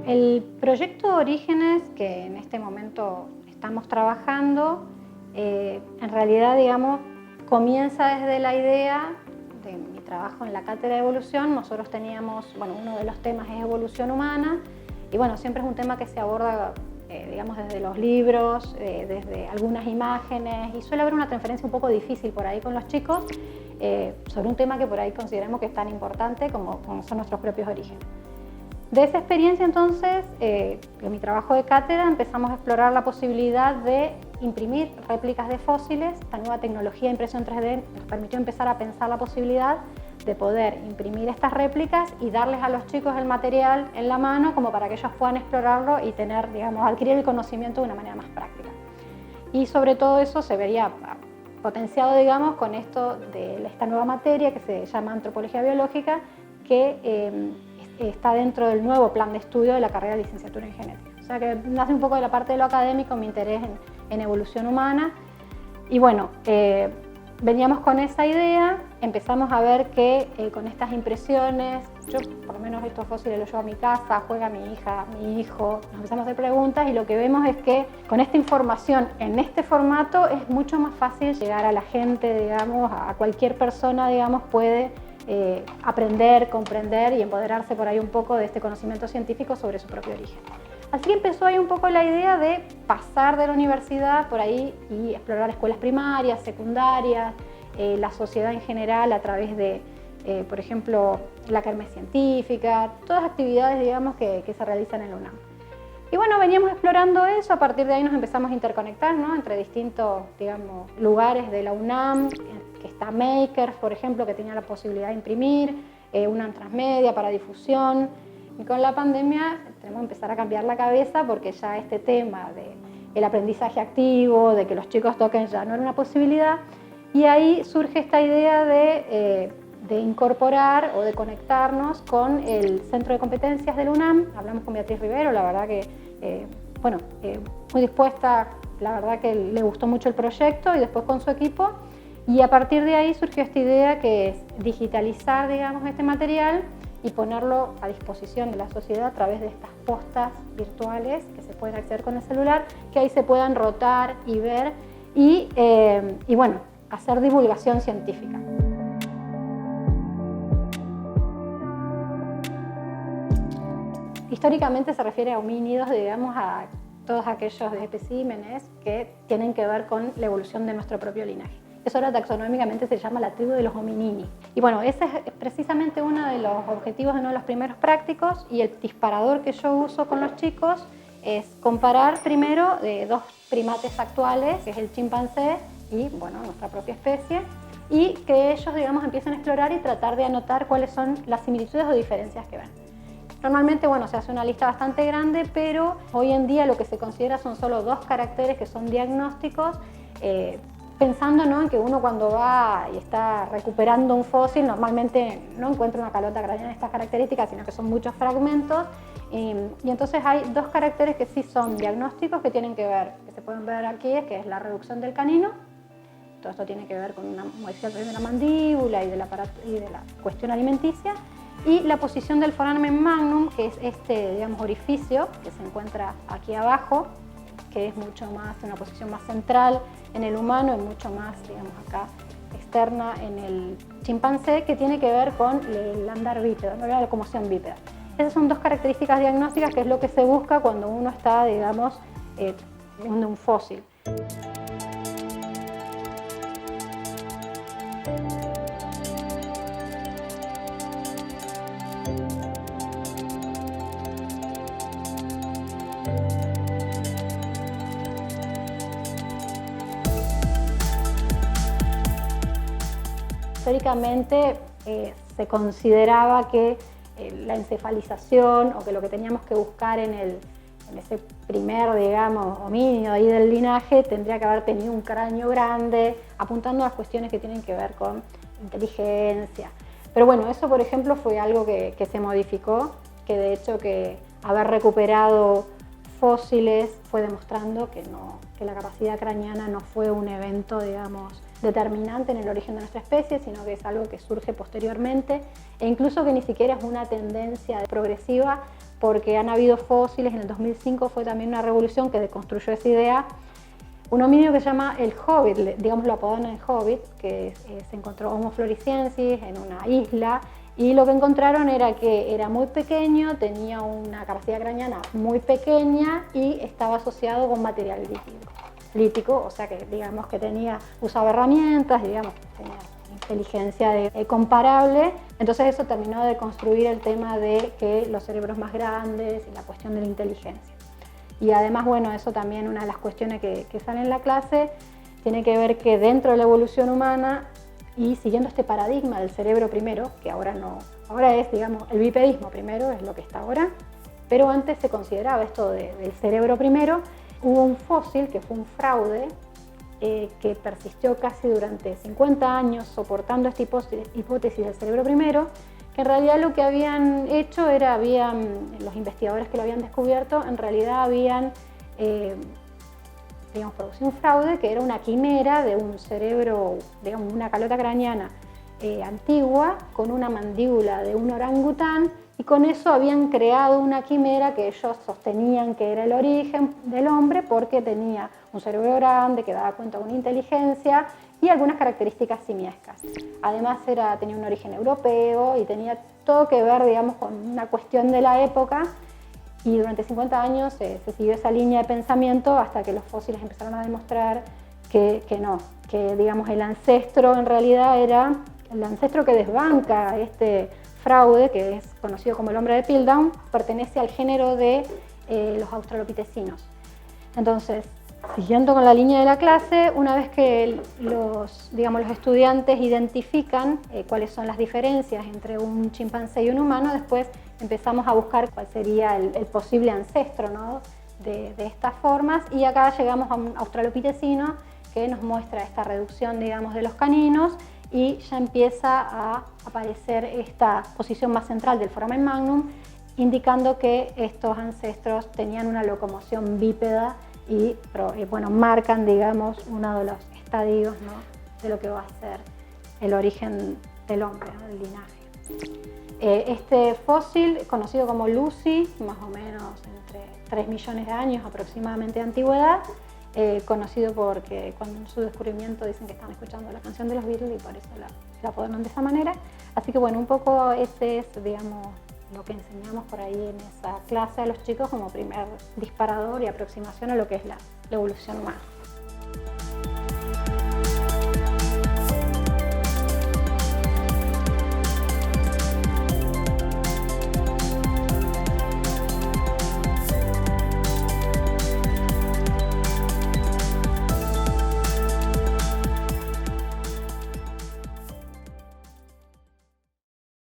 El proyecto Orígenes, que en este momento estamos trabajando, en realidad, digamos, comienza desde la idea de mi trabajo en la cátedra de evolución. Nosotros teníamos, bueno, uno de los temas es evolución humana, y bueno, siempre es un tema que se aborda, digamos, desde los libros, desde algunas imágenes, y suele haber una transferencia un poco difícil por ahí con los chicos sobre un tema que por ahí consideramos que es tan importante como son nuestros propios orígenes. De esa experiencia, entonces, en mi trabajo de cátedra, empezamos a explorar la posibilidad de imprimir réplicas de fósiles. Esta nueva tecnología de impresión 3D nos permitió empezar a pensar la posibilidad de poder imprimir estas réplicas y darles a los chicos el material en la mano como para que ellos puedan explorarlo y tener, digamos, adquirir el conocimiento de una manera más práctica. Y sobre todo eso se vería potenciado, digamos, con esto de esta nueva materia que se llama antropología biológica, que está dentro del nuevo plan de estudio de la carrera de licenciatura en genética. O sea que nace un poco de la parte de lo académico, mi interés en evolución humana. Y bueno, veníamos con esa idea, empezamos a ver que con estas impresiones, yo por lo menos estos fósiles los llevo a mi casa, juega mi hija, mi hijo, nos empezamos a hacer preguntas y lo que vemos es que con esta información en este formato es mucho más fácil llegar a la gente, digamos, a cualquier persona, digamos, puede aprender, comprender y empoderarse por ahí un poco de este conocimiento científico sobre su propio origen. Así que empezó ahí un poco la idea de pasar de la universidad por ahí y explorar escuelas primarias, secundarias, la sociedad en general a través de, por ejemplo, la kermés científica, todas actividades, digamos, que se realizan en la UNAM. Y bueno, veníamos explorando eso, a partir de ahí nos empezamos a interconectar, ¿no?, entre distintos, digamos, lugares de la UNAM, que está Maker, por ejemplo, que tenía la posibilidad de imprimir, UNAM Transmedia para difusión. Y con la pandemia tenemos que empezar a cambiar la cabeza porque ya este tema del aprendizaje activo, de que los chicos toquen, ya no era una posibilidad. Y ahí surge esta idea de incorporar o de conectarnos con el Centro de Competencias del UNAM. Hablamos con Beatriz Rivero, la verdad que, muy dispuesta, la verdad que le gustó mucho el proyecto, y después con su equipo. Y a partir de ahí surgió esta idea que es digitalizar, digamos, este material y ponerlo a disposición de la sociedad a través de estas postas virtuales que se pueden acceder con el celular, que ahí se puedan rotar y ver y bueno, hacer divulgación científica. Históricamente se refiere a homínidos, digamos, a todos aquellos especímenes que tienen que ver con la evolución de nuestro propio linaje. Eso ahora taxonómicamente se llama la tribu de los hominini. Y bueno, ese es precisamente uno de los objetivos de uno de los primeros prácticos, y el disparador que yo uso con los chicos es comparar primero dos primates actuales, que es el chimpancé y, bueno, nuestra propia especie, y que ellos, digamos, empiecen a explorar y tratar de anotar cuáles son las similitudes o diferencias que ven. Normalmente, bueno, se hace una lista bastante grande, pero hoy en día lo que se considera son solo 2 caracteres que son diagnósticos, pensando, ¿no?, en que uno cuando va y está recuperando un fósil normalmente no encuentra una calota craneana de estas características, sino que son muchos fragmentos, y entonces hay 2 caracteres que sí son diagnósticos, que tienen que ver, que se pueden ver aquí, es que es la reducción del canino. Todo esto tiene que ver con una modificación de la mandíbula y de la cuestión alimenticia, y la posición del foramen magnum, que es este, digamos, orificio que se encuentra aquí abajo, que es mucho más, una posición más central en el humano y mucho más, digamos, acá externa en el chimpancé, que tiene que ver con el andar bípedo, ¿no?, la locomoción bípeda. Esas son 2 características diagnósticas, que es lo que se busca cuando uno está, digamos, viendo un fósil. Históricamente se consideraba que la encefalización, o que lo que teníamos que buscar en ese primer, digamos, homínido ahí del linaje, tendría que haber tenido un cráneo grande, apuntando a las cuestiones que tienen que ver con inteligencia. Pero bueno, eso, por ejemplo, fue algo que se modificó, que de hecho que haber recuperado fósiles fue demostrando que la capacidad craneana no fue un evento, digamos, determinante en el origen de nuestra especie, sino que es algo que surge posteriormente, e incluso que ni siquiera es una tendencia progresiva porque han habido fósiles. En el 2005 fue también una revolución que deconstruyó esa idea. Un homínido que se llama el Hobbit, digamos lo apodan el Hobbit, que se encontró Homo floresiensis en una isla, y lo que encontraron era que era muy pequeño, tenía una capacidad craneana muy pequeña y estaba asociado con material lítico, o sea que digamos que usaba herramientas, digamos que tenía inteligencia comparable. Entonces eso terminó de construir el tema de que los cerebros más grandes y la cuestión de la inteligencia. Y además, bueno, eso también una de las cuestiones que sale en la clase tiene que ver que dentro de la evolución humana y siguiendo este paradigma del cerebro primero, que ahora no, ahora es, digamos, el bipedismo primero, es lo que está ahora, pero antes se consideraba esto del cerebro primero. Hubo un fósil que fue un fraude que persistió casi durante 50 años soportando esta hipótesis del cerebro primero, que en realidad lo que habían hecho era, los investigadores que lo habían descubierto, en realidad habían digamos, producido un fraude que era una quimera de un cerebro, digamos, una calota craneana antigua con una mandíbula de un orangután, y con eso habían creado una quimera que ellos sostenían que era el origen del hombre porque tenía un cerebro grande que daba cuenta de una inteligencia y algunas características simiescas. Además tenía un origen europeo y tenía todo que ver, digamos, con una cuestión de la época, y durante 50 años se siguió esa línea de pensamiento hasta que los fósiles empezaron a demostrar que no, que digamos el ancestro en realidad era el ancestro que desbanca este fraude, que es conocido como el hombre de Piltdown, pertenece al género de los australopitecinos. Entonces, siguiendo con la línea de la clase, una vez que los estudiantes identifican cuáles son las diferencias entre un chimpancé y un humano, después empezamos a buscar cuál sería el posible ancestro, ¿no?, de estas formas, y acá llegamos a un australopitecino que nos muestra esta reducción, digamos, de los caninos, y ya empieza a aparecer esta posición más central del foramen magnum, indicando que estos ancestros tenían una locomoción bípeda y bueno, marcan, digamos, uno de los estadios, ¿no?, de lo que va a ser el origen del hombre, ¿no?, del linaje. Este fósil, conocido como Lucy, más o menos entre 3 millones de años aproximadamente de antigüedad, conocido porque cuando en su descubrimiento dicen que están escuchando la canción de los Beatles y por eso la apodaron de esa manera. Así que bueno, un poco ese es, digamos, lo que enseñamos por ahí en esa clase a los chicos como primer disparador y aproximación a lo que es la evolución humana.